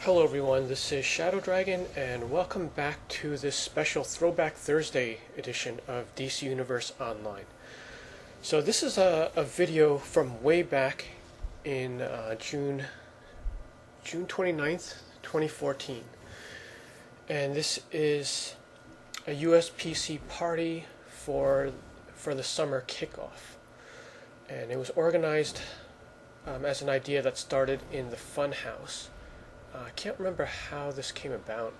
Hello everyone, this is Shadow Dragon, and welcome back to this special Throwback Thursday edition of DC Universe Online. So this is a video from way back in June 29th, 2014. And this is a USPC party for the summer kickoff. And it was organized as an idea that started in the Fun House. I can't remember how this came about,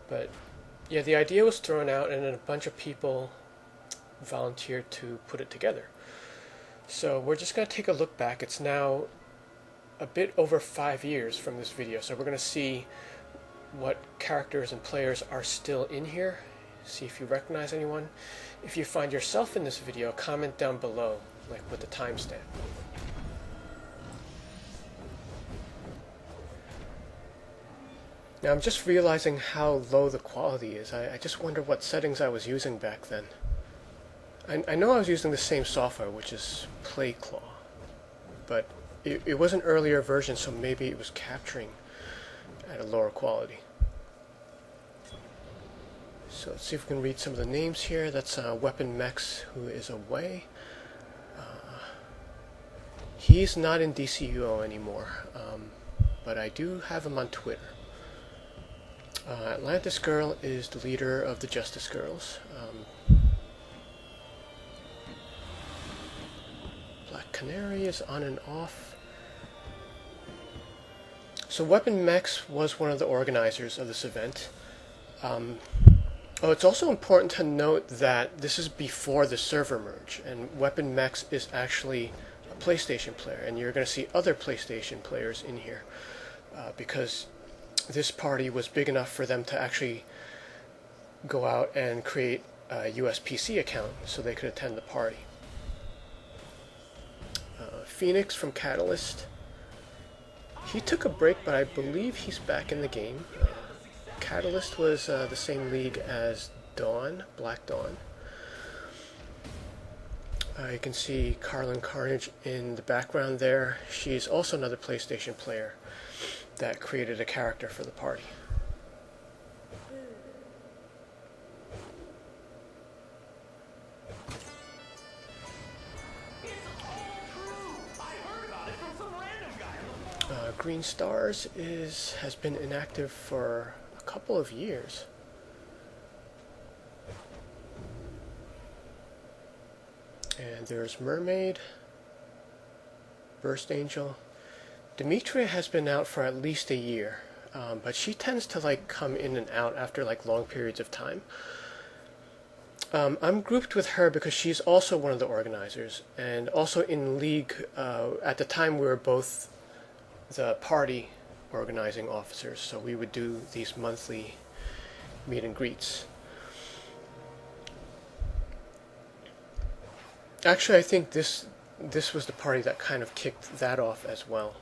but yeah, the idea was thrown out and then a bunch of people volunteered to put it together. So we're just going to take a look back. It's now a bit over 5 years from this video, so we're going to see what characters and players are still in here, see if you recognize anyone. If you find yourself in this video, comment down below, like with the timestamp. Now I'm just realizing how low the quality is. I just wonder what settings I was using back then. I know I was using the same software, which is PlayClaw, but it was an earlier version, so maybe it was capturing at a lower quality. So let's see if we can read some of the names here. That's Weapon Mex, who is away. He's not in DCUO anymore, but I do have him on Twitter. Atlantis Girl is the leader of the Justice Girls. Black Canary is on and off. So Weapon Mex was one of the organizers of this event. It's also important to note that this is before the server merge, and Weapon Mex is actually a PlayStation player, and you're going to see other PlayStation players in here because this party was big enough for them to actually go out and create a USPC account so they could attend the party. Phoenix from Catalyst. He took a break, but I believe he's back in the game. Catalyst was the same league as Dawn, Black Dawn. You can see Carlin Carnage in the background there. She's also another PlayStation player that created a character for the party. Green Stars has been inactive for a couple of years. And there's Mermaid, Burst Angel. Demetria has been out for at least a year, but she tends to come in and out after long periods of time. I'm grouped with her because she's also one of the organizers, and also in League. At the time, we were both the party organizing officers, so we would do these monthly meet and greets. Actually, I think this was the party that kind of kicked that off as well.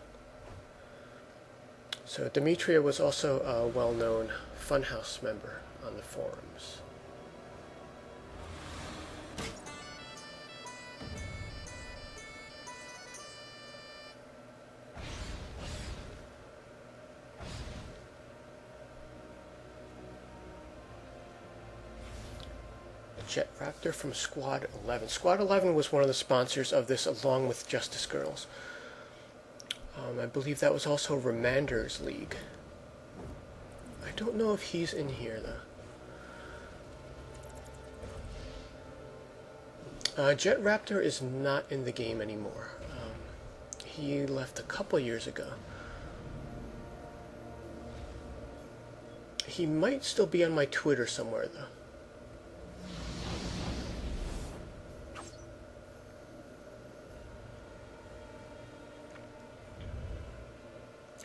So Demetria was also a well-known Funhouse member on the forums. Jet Raptor from Squad 11. Squad 11 was one of the sponsors of this, along with Justice Girls. I believe that was also Remander's league. I don't know if he's in here though. Jet Raptor is not in the game anymore. He left a couple years ago. He might still be on my Twitter somewhere though.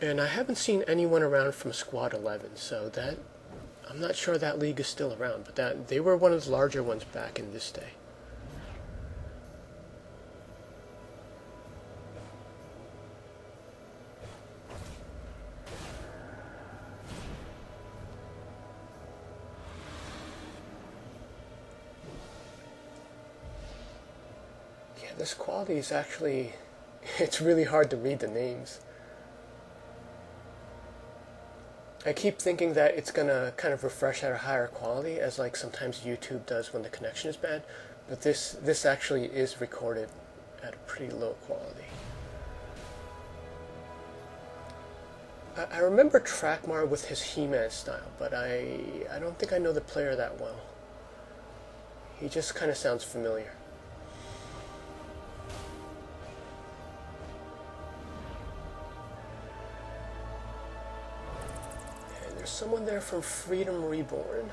And I haven't seen anyone around from Squad 11, so I'm not sure that league is still around, but they were one of the larger ones back in this day. Yeah, this quality is actually, it's really hard to read the names. I keep thinking that it's gonna kind of refresh at a higher quality, as like sometimes YouTube does when the connection is bad, but this actually is recorded at a pretty low quality. I remember Trackmar with his He-Man style, but I don't think I know the player that well. He just kind of sounds familiar. And there's someone there from Freedom Reborn.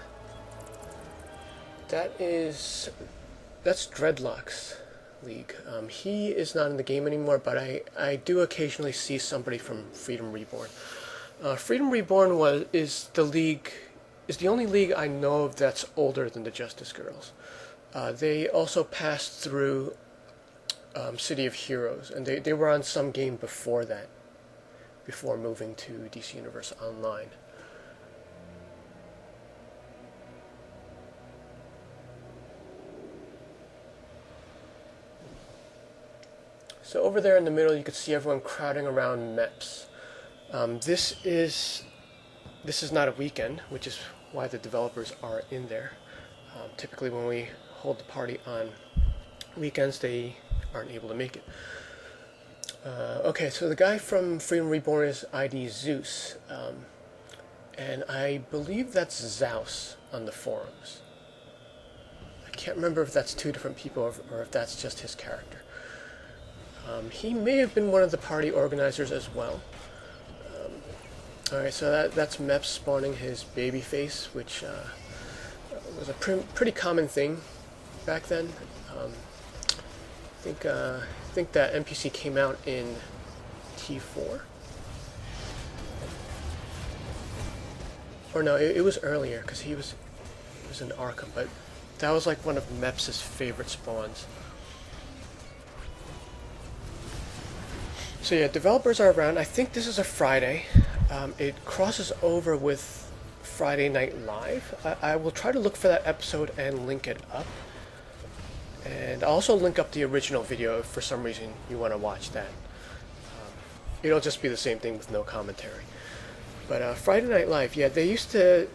That's Dreadlock's league. He is not in the game anymore, but I do occasionally see somebody from Freedom Reborn. Freedom Reborn is the only league I know of that's older than the Justice Girls. They also passed through City of Heroes, and they were on some game before that, before moving to DC Universe Online. So over there in the middle, you can see everyone crowding around MEPS. This is not a weekend, which is why the developers are in there. Typically, when we hold the party on weekends, they aren't able to make it. Okay, so the guy from Freedom Reborn is ID Zeus, and I believe that's Zaus on the forums. I can't remember if that's two different people or if that's just his character. He may have been one of the party organizers as well. Alright, so that's Meps spawning his baby face, which was a pretty common thing back then. I think that NPC came out in T4. Or no, it was earlier, because he was in Arkham, but that was like one of Meps' favorite spawns. So yeah, developers are around. I think this is a Friday. It crosses over with Friday Night Live. I will try to look for that episode and link it up. And I'll also link up the original video if for some reason you want to watch that. It'll just be the same thing with no commentary. But Friday Night Live, yeah, that used to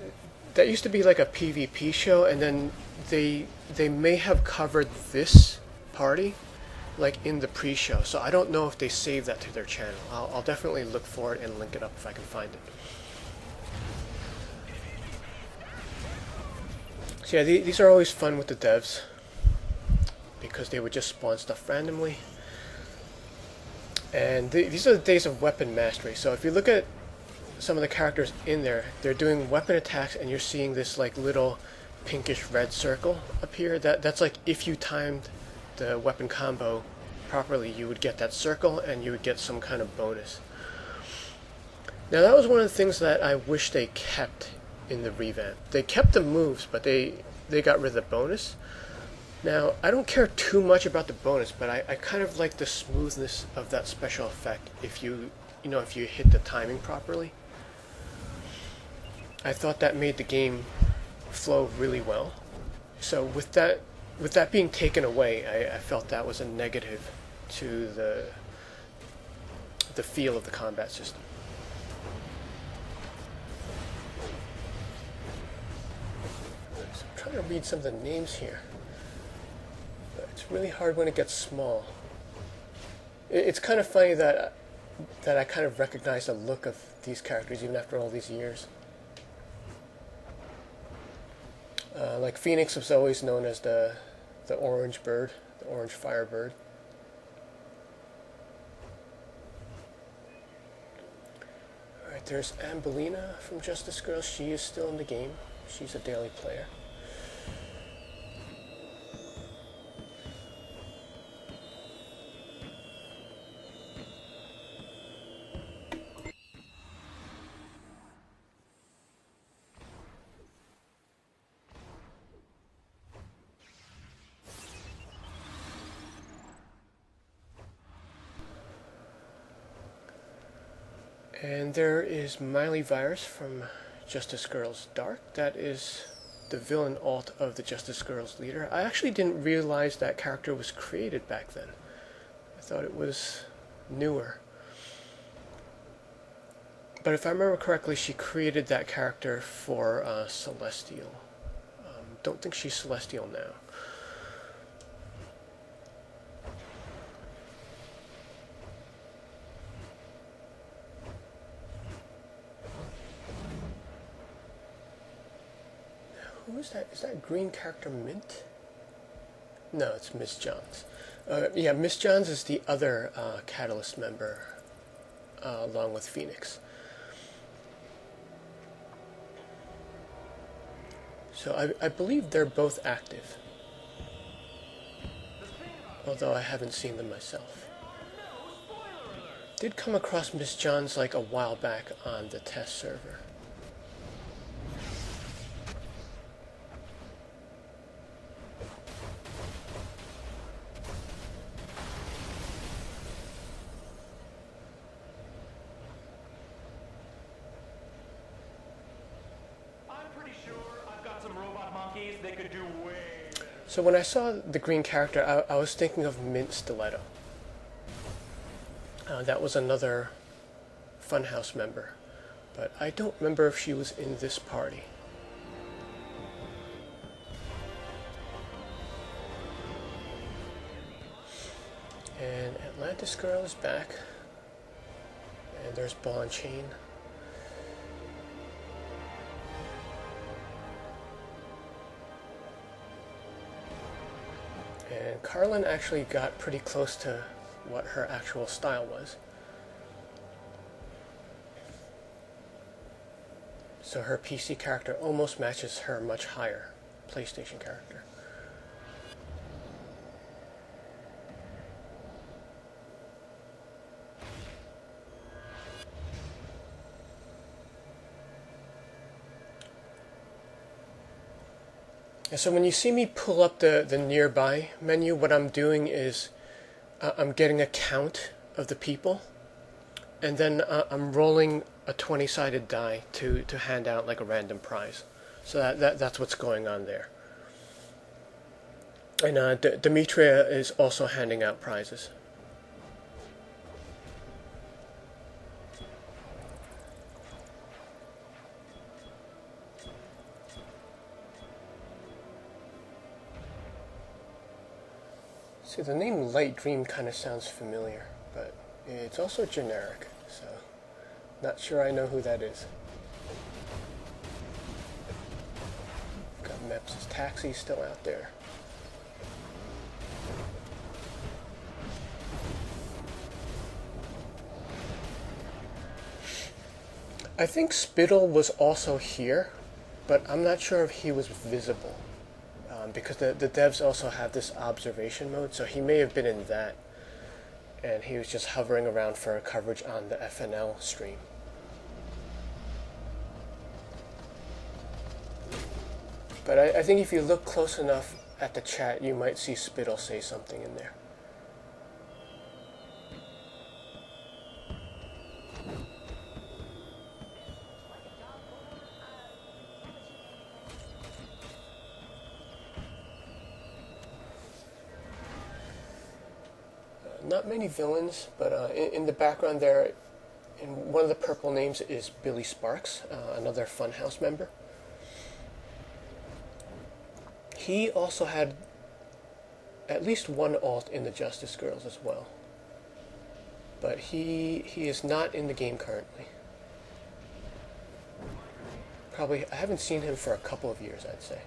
be like a PvP show, and then they may have covered this party like in the pre-show, so I don't know if they saved that to their channel. I'll definitely look for it and link it up if I can find it. So yeah, these are always fun with the devs, because they would just spawn stuff randomly. And these are the days of weapon mastery, so if you look at some of the characters in there, they're doing weapon attacks, and you're seeing this like little pinkish red circle appear. That's like if you timed the weapon combo properly, you would get that circle and you would get some kind of bonus. Now that was one of the things that I wish they kept in the revamp. They kept the moves, but they got rid of the bonus. Now I don't care too much about the bonus, but I kind of like the smoothness of that special effect if you hit the timing properly. I thought that made the game flow really well. So with that being taken away, I felt that was a negative to the feel of the combat system. So I'm trying to read some of the names here, but it's really hard when it gets small. It's kind of funny that I kind of recognize the look of these characters even after all these years. Like Phoenix was always known as the orange bird, the orange firebird. Alright, there's Ambelina from Justice Girls. She is still in the game. She's a daily player. And there is Miley Virus from Justice Girls Dark. That is the villain alt of the Justice Girls leader. I actually didn't realize that character was created back then. I thought it was newer. But if I remember correctly, she created that character for Celestial. Don't think she's Celestial now. Who is that? Is that green character Mint? No, it's Miss Johns. Yeah, Miss Johns is the other Catalyst member, along with Phoenix. So I believe they're both active, although I haven't seen them myself. Did come across Miss Johns like a while back on the test server. So when I saw the green character, I was thinking of Mint Stiletto. That was another Funhouse member, but I don't remember if she was in this party. And Atlantis Girl is back, and there's Ball and Chain. And Carlin actually got pretty close to what her actual style was. So her PC character almost matches her much higher PlayStation character. And so when you see me pull up the nearby menu, what I'm doing is I'm getting a count of the people, and then I'm rolling a 20-sided die to hand out like a random prize. So that's what's going on there. And Demetria is also handing out prizes. See, the name Light Dream kind of sounds familiar, but it's also generic, so not sure I know who that is. Got Meps' Taxi still out there. I think Spittle was also here, but I'm not sure if he was visible. Because the devs also have this observation mode, so he may have been in that, and he was just hovering around for coverage on the FNL stream. But I think if you look close enough at the chat, you might see Spittle say something in there. Not many villains, but in the background there, in one of the purple names is Billy Sparks, another Funhouse member. He also had at least one alt in the Justice Girls as well, but he is not in the game currently. Probably, I haven't seen him for a couple of years, I'd say.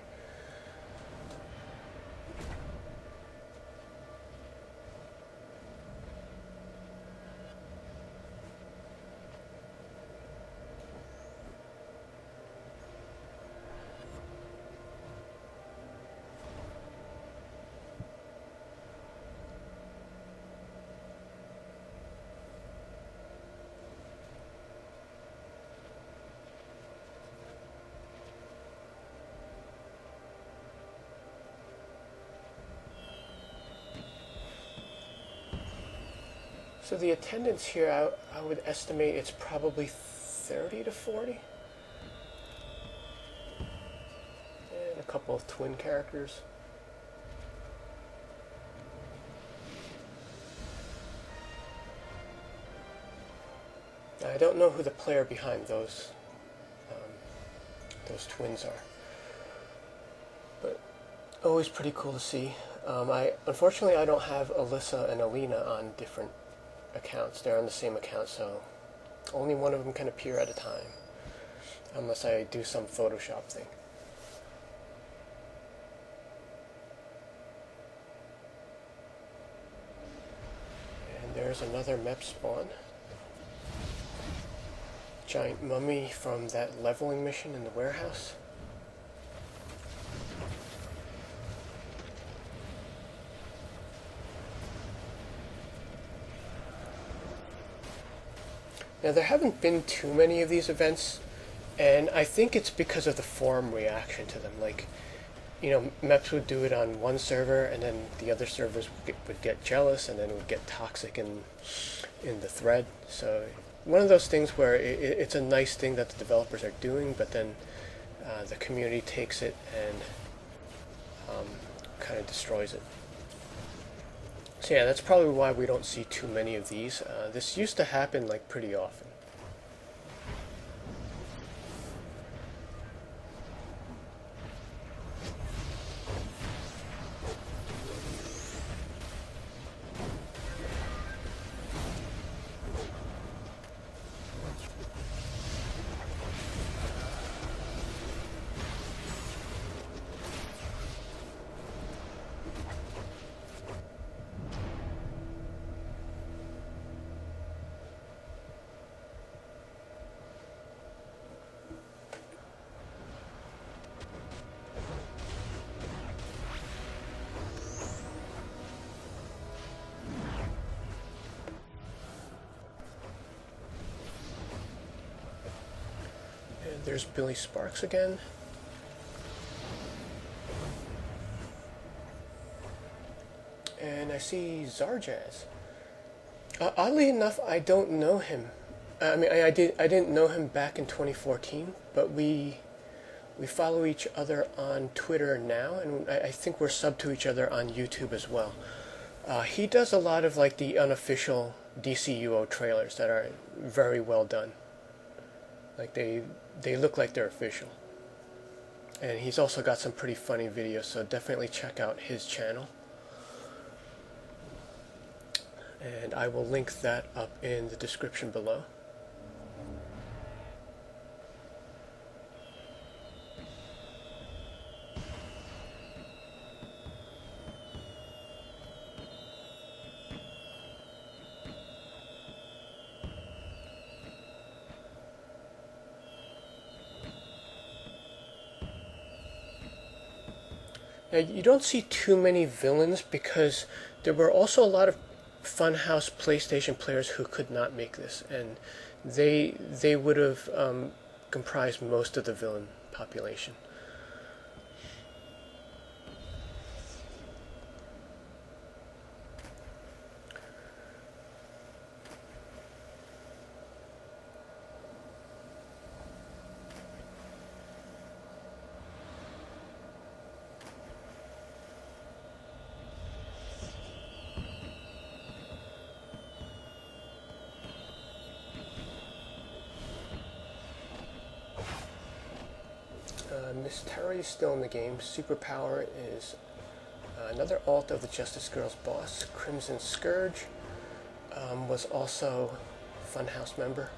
So the attendance here, I would estimate it's probably 30 to 40. And a couple of twin characters. I don't know who the player behind those twins are, but always pretty cool to see. Unfortunately I don't have Alyssa and Alina on different accounts. They're on the same account, so only one of them can appear at a time, unless I do some Photoshop thing. And there's another mep spawn. Giant mummy from that leveling mission in the warehouse. Now there haven't been too many of these events, and I think it's because of the forum reaction to them. Like, you know, MEPS would do it on one server, and then the other servers would get jealous, and then it would get toxic in the thread. So one of those things where it's a nice thing that the developers are doing, but then the community takes it and kind of destroys it. So yeah, that's probably why we don't see too many of these. This used to happen like pretty often. There's Billy Sparks again. And I see Zarjaz. Oddly enough, I don't know him. I mean, I didn't know him back in 2014, but we follow each other on Twitter now, and I think we're subbed to each other on YouTube as well. He does a lot of like the unofficial DCUO trailers that are very well done. Like they look like they're official. And he's also got some pretty funny videos, so definitely check out his channel. And I will link that up in the description below. Now, you don't see too many villains because there were also a lot of Funhouse PlayStation players who could not make this, and they would have comprised most of the villain population. Miss Terry is still in the game. Superpower is another alt of the Justice Girls boss. Crimson Scourge was also Funhouse member.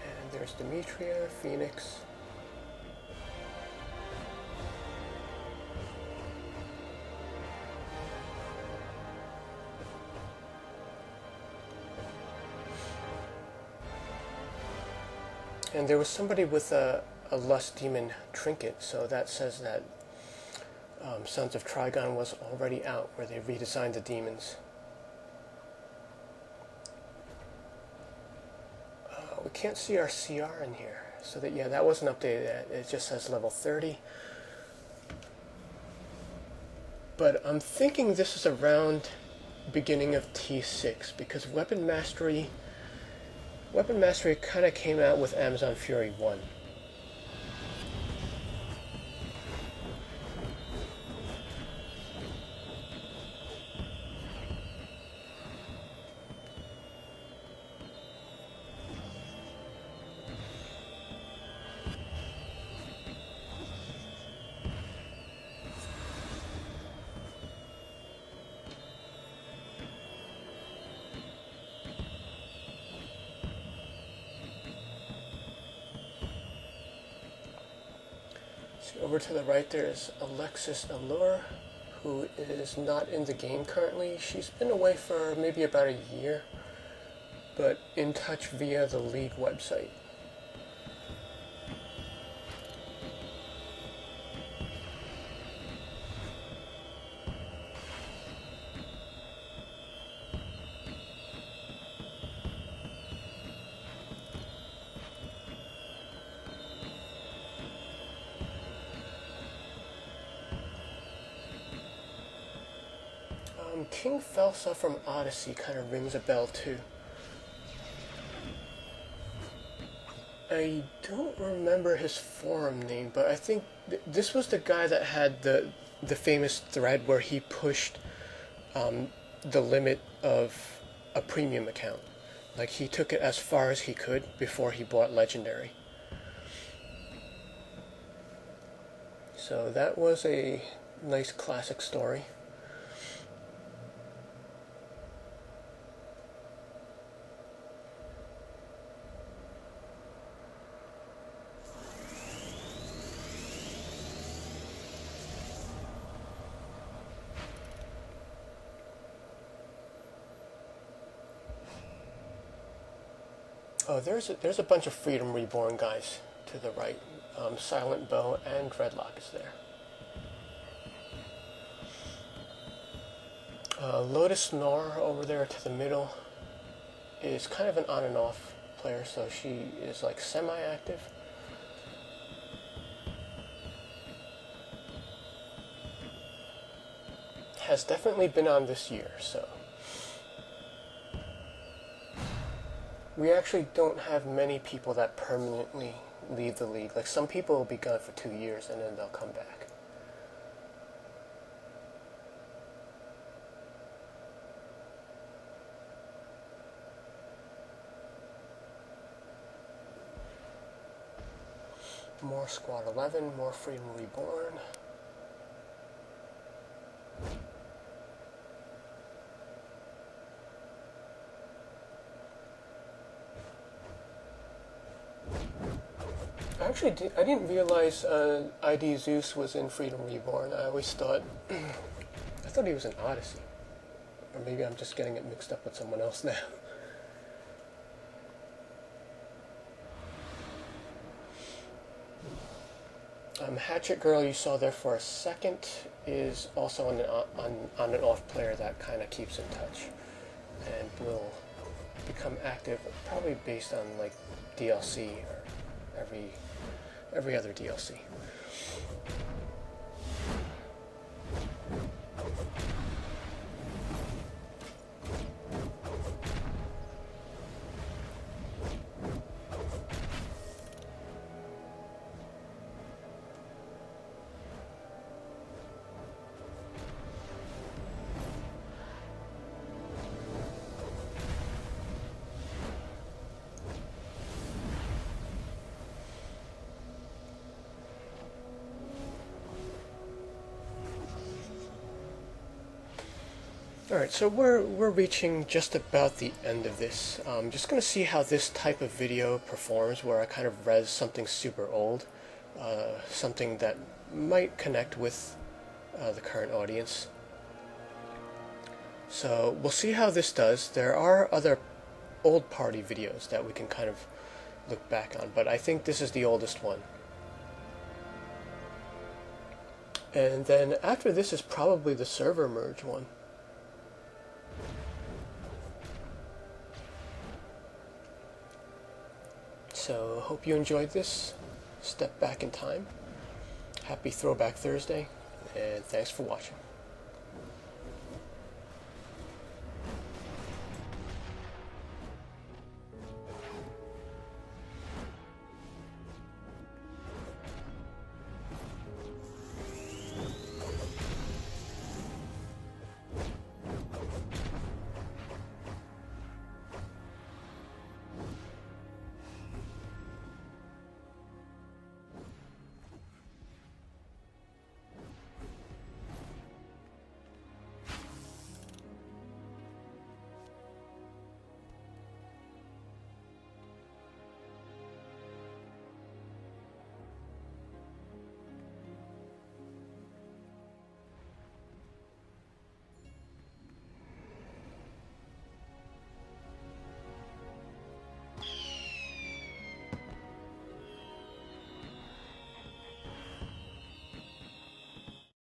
And there's Demetria, Phoenix. And there was somebody with a Lust Demon trinket, so that says that Sons of Trigon was already out, where they redesigned the demons. We can't see our CR in here, so that, yeah, that wasn't updated yet. It just says level 30. But I'm thinking this is around beginning of T6, because Weapon Mastery kind of came out with Amazon Fury 1. Over to the right there's Alexis Allure, who is not in the game currently. She's been away for maybe about a year, but in touch via the League website. King Felsa from Odyssey kind of rings a bell too. I don't remember his forum name, but I think this was the guy that had the famous thread where he pushed the limit of a premium account. Like, he took it as far as he could before he bought Legendary. So that was a nice classic story. Oh, there's a bunch of Freedom Reborn guys to the right. Silent Bow and Dreadlock is there. Lotus Nor over there to the middle is kind of an on and off player, so she is like semi-active. Has definitely been on this year, so. We actually don't have many people that permanently leave the league. Like, some people will be gone for 2 years and then they'll come back. More Squad 11, more Freedom Reborn. Actually, I didn't realize ID Zeus was in Freedom Reborn. I always thought, I thought he was in Odyssey. Or maybe I'm just getting it mixed up with someone else now. Hatchet Girl, you saw there for a second, is also on an off player that kind of keeps in touch and will become active, probably based on like DLC or every other DLC. Alright, so we're reaching just about the end of this. Just going to see how this type of video performs, where I kind of res something super old, something that might connect with the current audience. So we'll see how this does. There are other old party videos that we can kind of look back on, but I think this is the oldest one. And then after this is probably the server merge one. So, hope you enjoyed this step back in time. Happy Throwback Thursday, and thanks for watching.